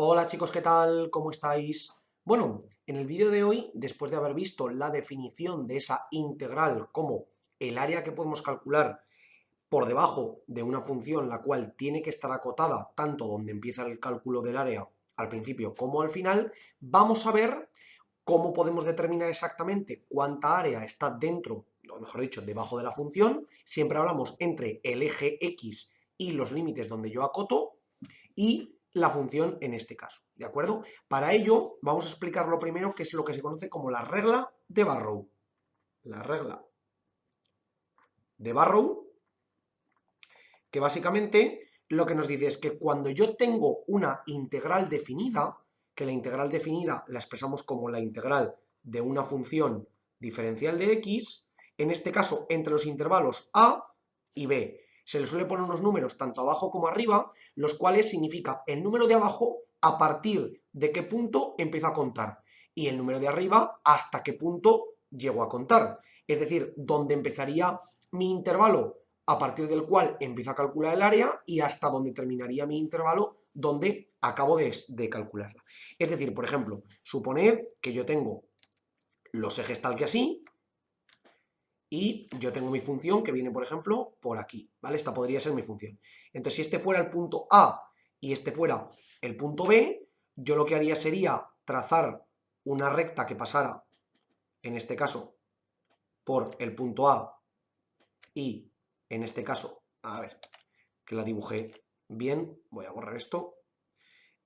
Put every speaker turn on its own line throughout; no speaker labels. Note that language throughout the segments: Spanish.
Hola chicos, ¿qué tal? ¿Cómo estáis? Bueno, en el vídeo de hoy, después de haber visto la definición de esa integral como el área que podemos calcular por debajo de una función la cual tiene que estar acotada tanto donde empieza el cálculo del área al principio como al final, vamos a ver cómo podemos determinar exactamente cuánta área está dentro, o mejor dicho, debajo de la función. Siempre hablamos entre el eje X y los límites donde yo acoto y la función en este caso, ¿de acuerdo? Para ello, vamos a explicar lo primero, que es lo que se conoce como la regla de Barrow. La regla de Barrow, que básicamente lo que nos dice es que cuando yo tengo una integral definida, que la integral definida la expresamos como la integral de una función diferencial de x, en este caso entre los intervalos a y b, se le suele poner unos números tanto abajo como arriba, los cuales significa el número de abajo a partir de qué punto empiezo a contar y el número de arriba hasta qué punto llego a contar. Es decir, donde empezaría mi intervalo a partir del cual empiezo a calcular el área y hasta donde terminaría mi intervalo donde acabo de calcularla. Es decir, por ejemplo, suponed que yo tengo los ejes tal que así y yo tengo mi función que viene, por ejemplo, por aquí, ¿vale? Esta podría ser mi función. Entonces, si este fuera el punto A y este fuera el punto B, yo lo que haría sería trazar una recta que pasara, en este caso, por el punto A y, en este caso, a ver, que la dibujé bien, voy a borrar esto,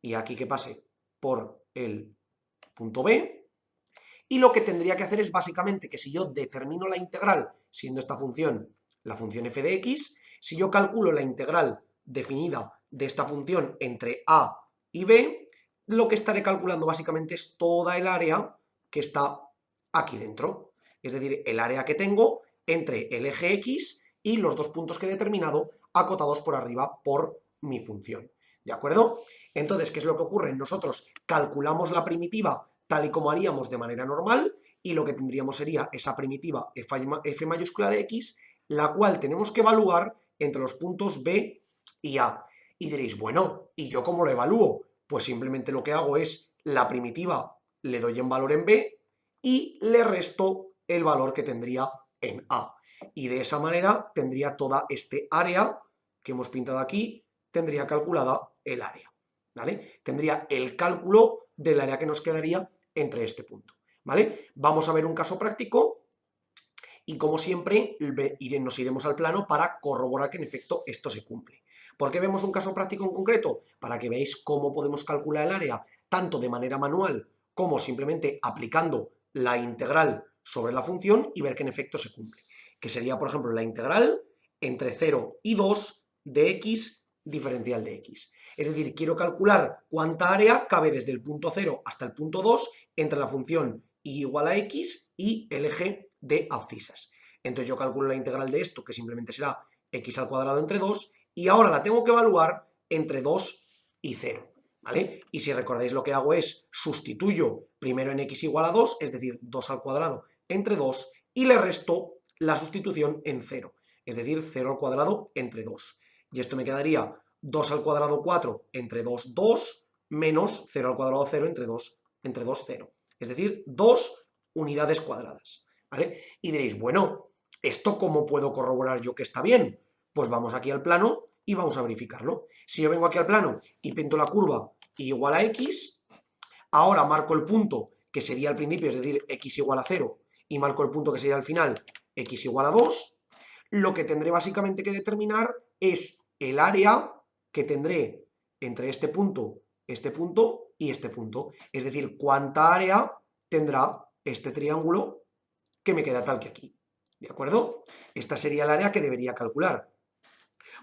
y aquí que pase por el punto B, y lo que tendría que hacer es básicamente que si yo determino la integral, siendo esta función la función f de x, si yo calculo la integral definida de esta función entre a y b, lo que estaré calculando básicamente es toda el área que está aquí dentro, es decir, el área que tengo entre el eje x y los dos puntos que he determinado acotados por arriba por mi función, ¿de acuerdo? Entonces, ¿qué es lo que ocurre? Nosotros calculamos la primitiva tal y como haríamos de manera normal, y lo que tendríamos sería esa primitiva f mayúscula de x, la cual tenemos que evaluar entre los puntos B y A. Y diréis, bueno, ¿y yo cómo lo evalúo? Pues simplemente lo que hago es la primitiva le doy en valor en B y le resto el valor que tendría en A. Y de esa manera tendría toda este área que hemos pintado aquí, tendría calculada el área, ¿vale? Tendría el cálculo del área que nos quedaría entre este punto, ¿vale? Vamos a ver un caso práctico y como siempre nos iremos al plano para corroborar que en efecto esto se cumple. ¿Por qué vemos un caso práctico en concreto? Para que veáis cómo podemos calcular el área tanto de manera manual como simplemente aplicando la integral sobre la función y ver que en efecto se cumple. Que sería, por ejemplo, la integral entre 0 y 2 de x diferencial de x. Es decir, quiero calcular cuánta área cabe desde el punto 0 hasta el punto 2 entre la función y igual a x y el eje de abscisas. Entonces yo calculo la integral de esto, que simplemente será x al cuadrado entre 2, y ahora la tengo que evaluar entre 2 y 0. ¿Vale? Y si recordáis, lo que hago es sustituyo primero en x igual a 2, es decir, 2 al cuadrado entre 2, y le resto la sustitución en 0, es decir, 0 al cuadrado entre 2. Y esto me quedaría 2 al cuadrado 4 entre 2, 2, menos 0 al cuadrado 0 entre 2, 0. Es decir, 2 unidades cuadradas, ¿vale? Y diréis, bueno, ¿esto cómo puedo corroborar yo que está bien? Pues vamos aquí al plano y vamos a verificarlo. Si yo vengo aquí al plano y pinto la curva igual a x, ahora marco el punto que sería al principio, es decir, x igual a 0, y marco el punto que sería al final, x igual a 2, lo que tendré básicamente que determinar es el área que tendré entre este punto y este punto. Es decir, cuánta área tendrá este triángulo que me queda tal que aquí. ¿De acuerdo? Esta sería el área que debería calcular.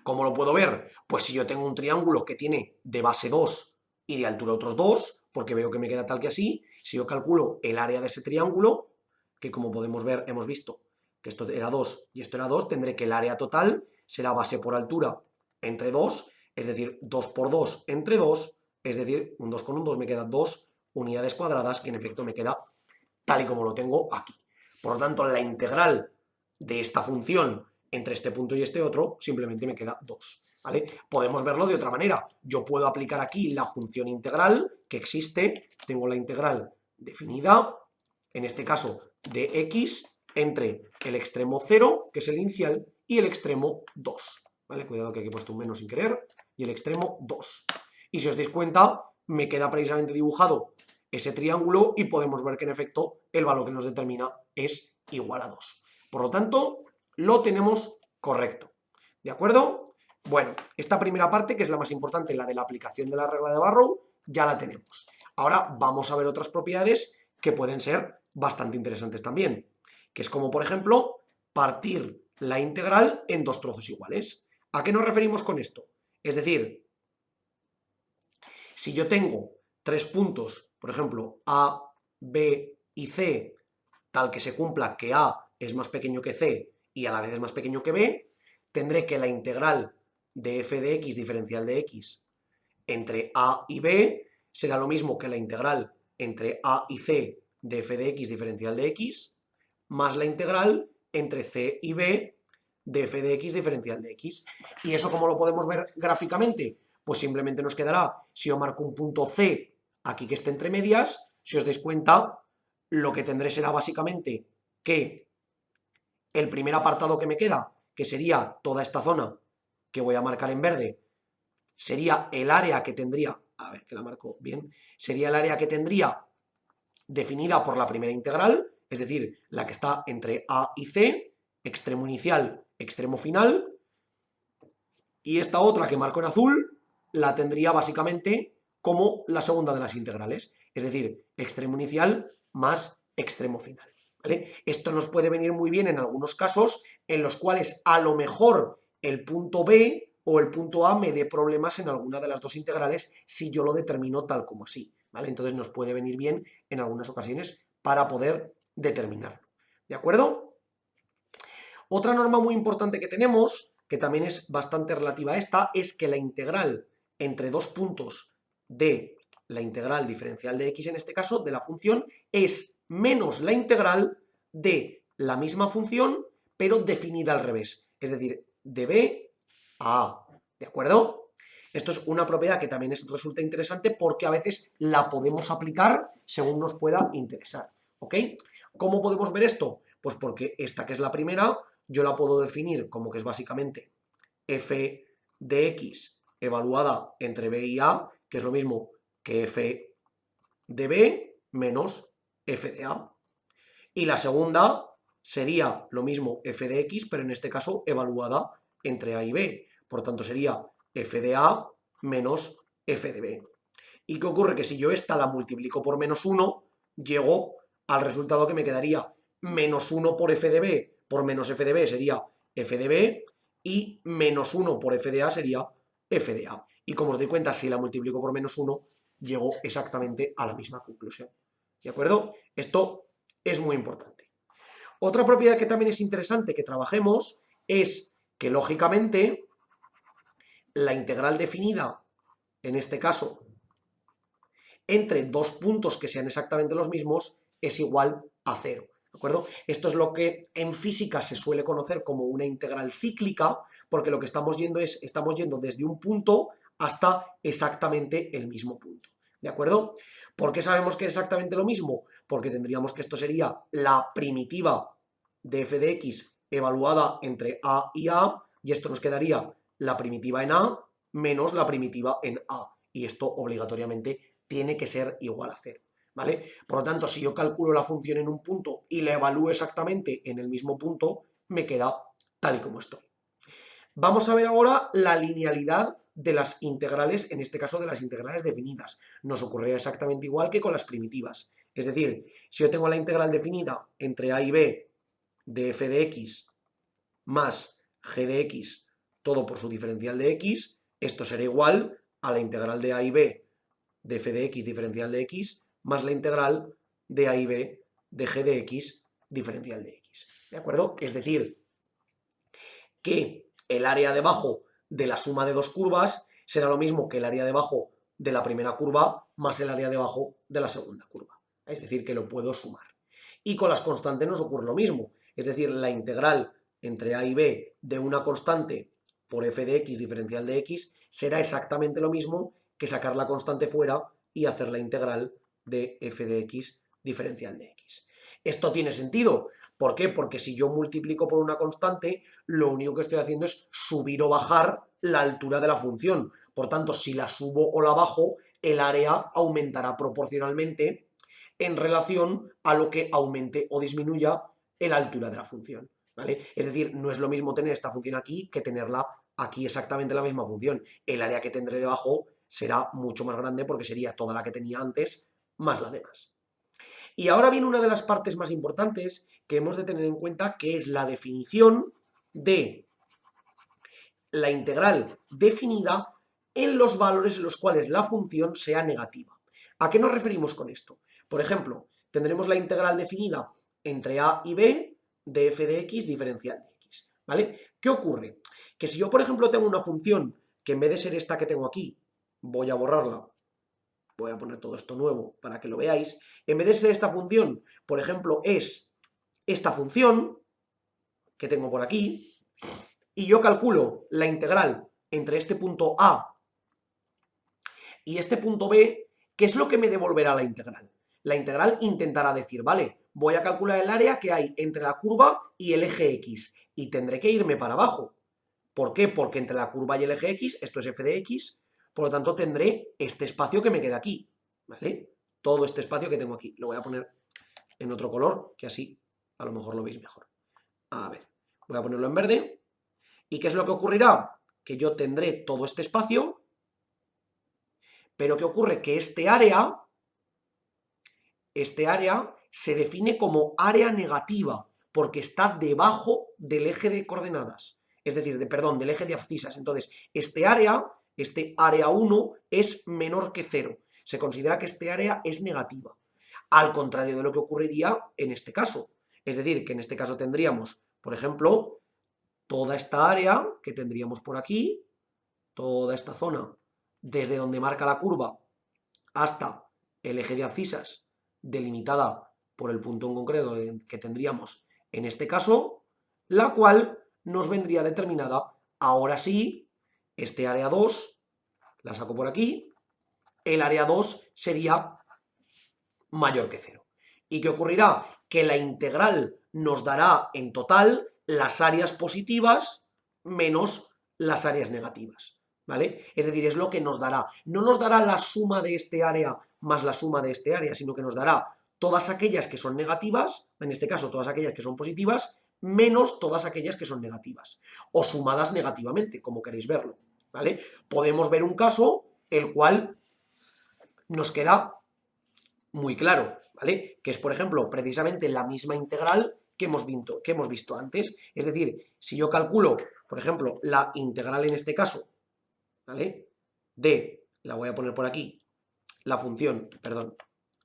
¿Cómo lo puedo ver? Pues si yo tengo un triángulo que tiene de base 2 y de altura otros 2, porque veo que me queda tal que así, si yo calculo el área de ese triángulo, que como podemos ver, hemos visto que esto era 2 y esto era 2, tendré que el área total será base por altura entre 2, es decir, 2 por 2 entre 2, es decir, un 2 con un 2 me quedan 2 unidades cuadradas, que en efecto me queda tal y como lo tengo aquí. Por lo tanto, la integral de esta función entre este punto y este otro simplemente me queda 2. ¿vale? Podemos verlo de otra manera. Yo puedo aplicar aquí la función integral que existe. Tengo la integral definida, en este caso de x, entre el extremo 0, que es el inicial, y el extremo 2. ¿Vale? Cuidado que aquí he puesto un menos sin querer. Y el extremo 2. Y si os dais cuenta, me queda precisamente dibujado ese triángulo y podemos ver que en efecto el valor que nos determina es igual a 2. Por lo tanto, lo tenemos correcto. ¿De acuerdo? Bueno, esta primera parte, que es la más importante, la de la aplicación de la regla de Barrow, ya la tenemos. Ahora vamos a ver otras propiedades que pueden ser bastante interesantes también, que es como, por ejemplo, partir la integral en dos trozos iguales. ¿A qué nos referimos con esto? Es decir, si yo tengo tres puntos, por ejemplo, A, B y C, tal que se cumpla que A es más pequeño que C y a la vez es más pequeño que B, tendré que la integral de f de x diferencial de x entre A y B será lo mismo que la integral entre A y C de f de x diferencial de x, más la integral entre C y B de f de x diferencial de x. ¿Y eso cómo lo podemos ver gráficamente? Pues simplemente nos quedará, si yo marco un punto C aquí que esté entre medias, si os dais cuenta, lo que tendré será básicamente que el primer apartado que me queda, que sería toda esta zona que voy a marcar en verde, sería el área que tendría, a ver que la marco bien, sería el área que tendría definida por la primera integral, es decir, la que está entre A y C, extremo inicial, extremo final, y esta otra que marco en azul la tendría básicamente como la segunda de las integrales, es decir, extremo inicial más extremo final. ¿Vale? Esto nos puede venir muy bien en algunos casos en los cuales a lo mejor el punto B o el punto A me dé problemas en alguna de las dos integrales si yo lo determino tal como así. ¿Vale? Entonces nos puede venir bien en algunas ocasiones para poder determinarlo. ¿De acuerdo? Otra norma muy importante que tenemos, que también es bastante relativa a esta, es que la integral entre dos puntos de la integral diferencial de x, en este caso, de la función, es menos la integral de la misma función, pero definida al revés. Es decir, de b a a. ¿De acuerdo? Esto es una propiedad que también resulta interesante porque a veces la podemos aplicar según nos pueda interesar. ¿Ok? ¿Cómo podemos ver esto? Pues porque esta que es la primera, yo la puedo definir como que es básicamente f de x evaluada entre b y a, que es lo mismo que f de b menos f de a. Y la segunda sería lo mismo f de x, pero en este caso evaluada entre a y b. Por tanto, sería f de a menos f de b. ¿Y qué ocurre? Que si yo esta la multiplico por menos 1, llego al resultado que me quedaría menos 1 por f de b por menos f de b sería f de b y menos 1 por f de a sería f de a. Y como os doy cuenta, si la multiplico por menos 1, llego exactamente a la misma conclusión. ¿De acuerdo? Esto es muy importante. Otra propiedad que también es interesante que trabajemos es que, lógicamente, la integral definida, en este caso, entre dos puntos que sean exactamente los mismos, es igual a 0. ¿De acuerdo? Esto es lo que en física se suele conocer como una integral cíclica, porque lo que estamos yendo desde un punto hasta exactamente el mismo punto. ¿De acuerdo? ¿Por qué sabemos que es exactamente lo mismo? Porque tendríamos que esto sería la primitiva de f de x evaluada entre a y a, y esto nos quedaría la primitiva en a menos la primitiva en a. Y esto obligatoriamente tiene que ser igual a 0. ¿Vale? Por lo tanto, si yo calculo la función en un punto y la evalúo exactamente en el mismo punto, me queda tal y como estoy. Vamos a ver ahora la linealidad de las integrales, en este caso de las integrales definidas. Nos ocurrirá exactamente igual que con las primitivas. Es decir, si yo tengo la integral definida entre a y b de f de x más g de x, todo por su diferencial de x, esto será igual a la integral de a y b de f de x diferencial de x más la integral de a y b de g de x diferencial de x. ¿De acuerdo? Es decir, que el área debajo de la suma de dos curvas será lo mismo que el área debajo de la primera curva más el área debajo de la segunda curva. Es decir, que lo puedo sumar. Y con las constantes nos ocurre lo mismo. Es decir, la integral entre a y b de una constante por f de x diferencial de x será exactamente lo mismo que sacar la constante fuera y hacer la integral de f de x diferencial de x. ¿Esto tiene sentido? ¿Por qué? Porque si yo multiplico por una constante, lo único que estoy haciendo es subir o bajar la altura de la función. Por tanto, si la subo o la bajo, el área aumentará proporcionalmente en relación a lo que aumente o disminuya la altura de la función, ¿vale? Es decir, no es lo mismo tener esta función aquí que tenerla aquí exactamente la misma función. El área que tendré debajo será mucho más grande porque sería toda la que tenía antes más la demás. Y ahora viene una de las partes más importantes que hemos de tener en cuenta, que es la definición de la integral definida en los valores en los cuales la función sea negativa. ¿A qué nos referimos con esto? Por ejemplo, tendremos la integral definida entre a y b de f de x diferencial de x, ¿vale? ¿Qué ocurre? Que si yo, por ejemplo, tengo una función que en vez de ser esta que tengo aquí, voy a borrarla, voy a poner todo esto nuevo para que lo veáis, en vez de ser esta función, por ejemplo, es esta función que tengo por aquí, y yo calculo la integral entre este punto A y este punto B, ¿qué es lo que me devolverá la integral? La integral intentará decir, vale, voy a calcular el área que hay entre la curva y el eje X, y tendré que irme para abajo. ¿Por qué? Porque entre la curva y el eje X, esto es f de X, por lo tanto tendré este espacio que me queda aquí, ¿vale? Todo este espacio que tengo aquí. Lo voy a poner en otro color, que así a lo mejor lo veis mejor. A ver, voy a ponerlo en verde. ¿Y qué es lo que ocurrirá? Que yo tendré todo este espacio, pero ¿qué ocurre? Que este área se define como área negativa, porque está debajo del eje de coordenadas, es decir, del eje de abscisas. Entonces, este área 1, es menor que 0. Se considera que este área es negativa, al contrario de lo que ocurriría en este caso. Es decir, que en este caso tendríamos, por ejemplo, toda esta área que tendríamos por aquí, toda esta zona, desde donde marca la curva hasta el eje de abscisas, delimitada por el punto en concreto que tendríamos en este caso, la cual nos vendría determinada, ahora sí, este área 2, la saco por aquí, el área 2 sería mayor que 0. ¿Y qué ocurrirá? Que la integral nos dará en total las áreas positivas menos las áreas negativas, ¿vale? Es decir, es lo que nos dará. No nos dará la suma de este área más la suma de este área, sino que nos dará todas aquellas que son negativas, en este caso todas aquellas que son positivas, menos todas aquellas que son negativas, o sumadas negativamente, como queréis verlo, ¿vale? Podemos ver un caso el cual nos queda muy claro, ¿vale? Que es, por ejemplo, precisamente la misma integral que hemos visto antes. Es decir, si yo calculo, por ejemplo, la integral en este caso, ¿vale? La voy a poner por aquí, la función, perdón,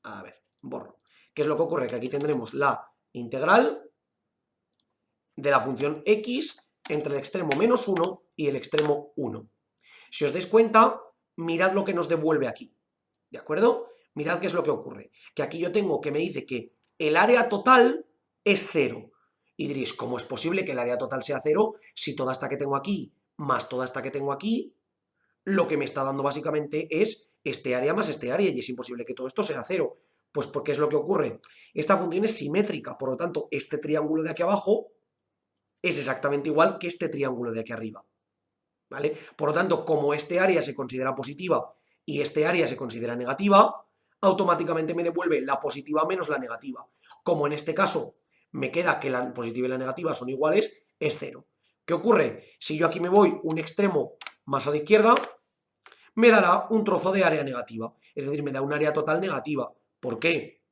a ver, borro. ¿Qué es lo que ocurre? Que aquí tendremos la integral de la función x entre el extremo menos 1 y el extremo 1. Si os dais cuenta, mirad lo que nos devuelve aquí, ¿de acuerdo? Mirad qué es lo que ocurre. Que aquí yo tengo que me dice que el área total es 0. Y diréis, ¿cómo es posible que el área total sea 0 si toda esta que tengo aquí más toda esta que tengo aquí, lo que me está dando básicamente es este área más este área, y es imposible que todo esto sea 0? Pues porque es lo que ocurre. Esta función es simétrica, por lo tanto, este triángulo de aquí abajo es exactamente igual que este triángulo de aquí arriba, ¿vale? Por lo tanto, como este área se considera positiva y este área se considera negativa, automáticamente me devuelve la positiva menos la negativa. Como en este caso me queda que la positiva y la negativa son iguales, es 0. ¿Qué ocurre? Si yo aquí me voy un extremo más a la izquierda, me dará un trozo de área negativa. Es decir, me da un área total negativa. ¿Por qué?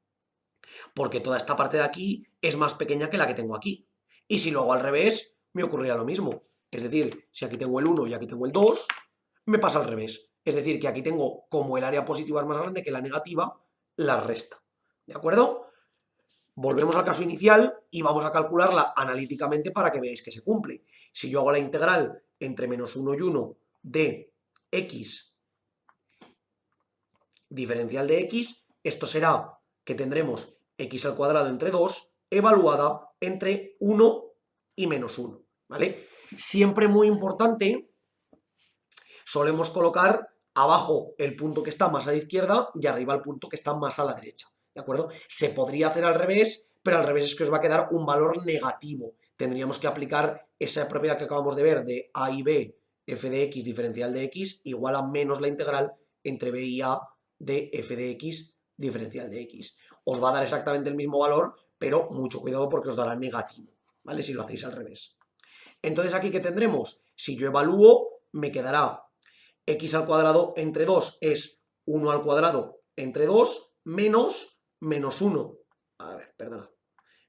Porque toda esta parte de aquí es más pequeña que la que tengo aquí. Y si lo hago al revés, me ocurrirá lo mismo. Es decir, si aquí tengo el 1 y aquí tengo el 2, me pasa al revés. Es decir, que aquí tengo, como el área positiva es más grande que la negativa, la resta. ¿De acuerdo? Volvemos al caso inicial y vamos a calcularla analíticamente para que veáis que se cumple. Si yo hago la integral entre menos 1 y 1 de x diferencial de x, esto será que tendremos x al cuadrado entre 2 evaluada entre 1 y menos 1, ¿vale? Siempre muy importante, solemos colocar abajo el punto que está más a la izquierda y arriba el punto que está más a la derecha, ¿de acuerdo? Se podría hacer al revés, pero al revés es que os va a quedar un valor negativo. Tendríamos que aplicar esa propiedad que acabamos de ver de a y b, f de x diferencial de x, igual a menos la integral entre b y a de f de x diferencial de x. Os va a dar exactamente el mismo valor, pero mucho cuidado porque os dará negativo, ¿vale? Si lo hacéis al revés. Entonces, ¿aquí qué tendremos? Si yo evalúo, me quedará x al cuadrado entre 2 es 1 al cuadrado entre 2 menos 1. A ver, perdona.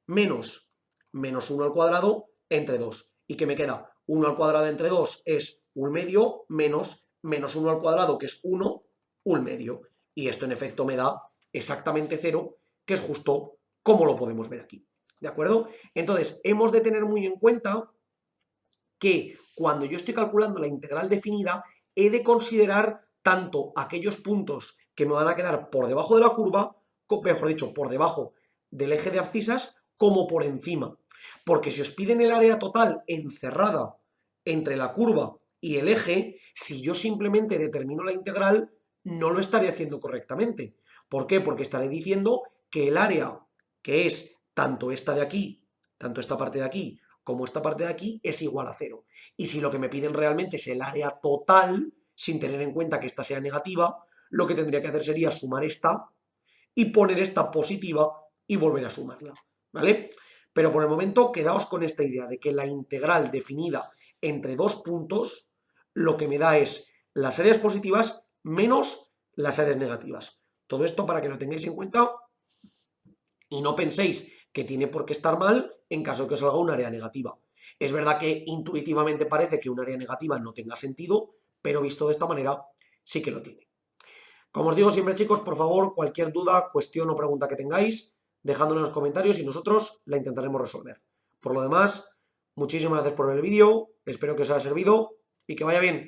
Menos 1 al cuadrado entre 2. ¿Y qué me queda? 1 al cuadrado entre 2 es 1 medio menos 1 al cuadrado, que es 1, 1 medio. Y esto en efecto me da exactamente 0, que es justo como lo podemos ver aquí. ¿De acuerdo? Entonces, hemos de tener muy en cuenta que cuando yo estoy calculando la integral definida, he de considerar tanto aquellos puntos que me van a quedar por debajo de la curva, mejor dicho, por debajo del eje de abscisas, como por encima. Porque si os piden el área total encerrada entre la curva y el eje, si yo simplemente determino la integral, no lo estaré haciendo correctamente. ¿Por qué? Porque estaré diciendo que el área, que es tanto esta de aquí, tanto esta parte de aquí, como esta parte de aquí, es igual a 0. Y si lo que me piden realmente es el área total, sin tener en cuenta que esta sea negativa, lo que tendría que hacer sería sumar esta y poner esta positiva y volver a sumarla, ¿vale? Pero por el momento quedaos con esta idea de que la integral definida entre dos puntos lo que me da es las áreas positivas menos las áreas negativas. Todo esto para que lo tengáis en cuenta y no penséis que tiene por qué estar mal en caso de que os salga un área negativa. Es verdad que intuitivamente parece que un área negativa no tenga sentido, pero visto de esta manera sí que lo tiene. Como os digo siempre, chicos, por favor, cualquier duda, cuestión o pregunta que tengáis, dejadlo en los comentarios y nosotros la intentaremos resolver. Por lo demás, muchísimas gracias por ver el vídeo, espero que os haya servido y que vaya bien.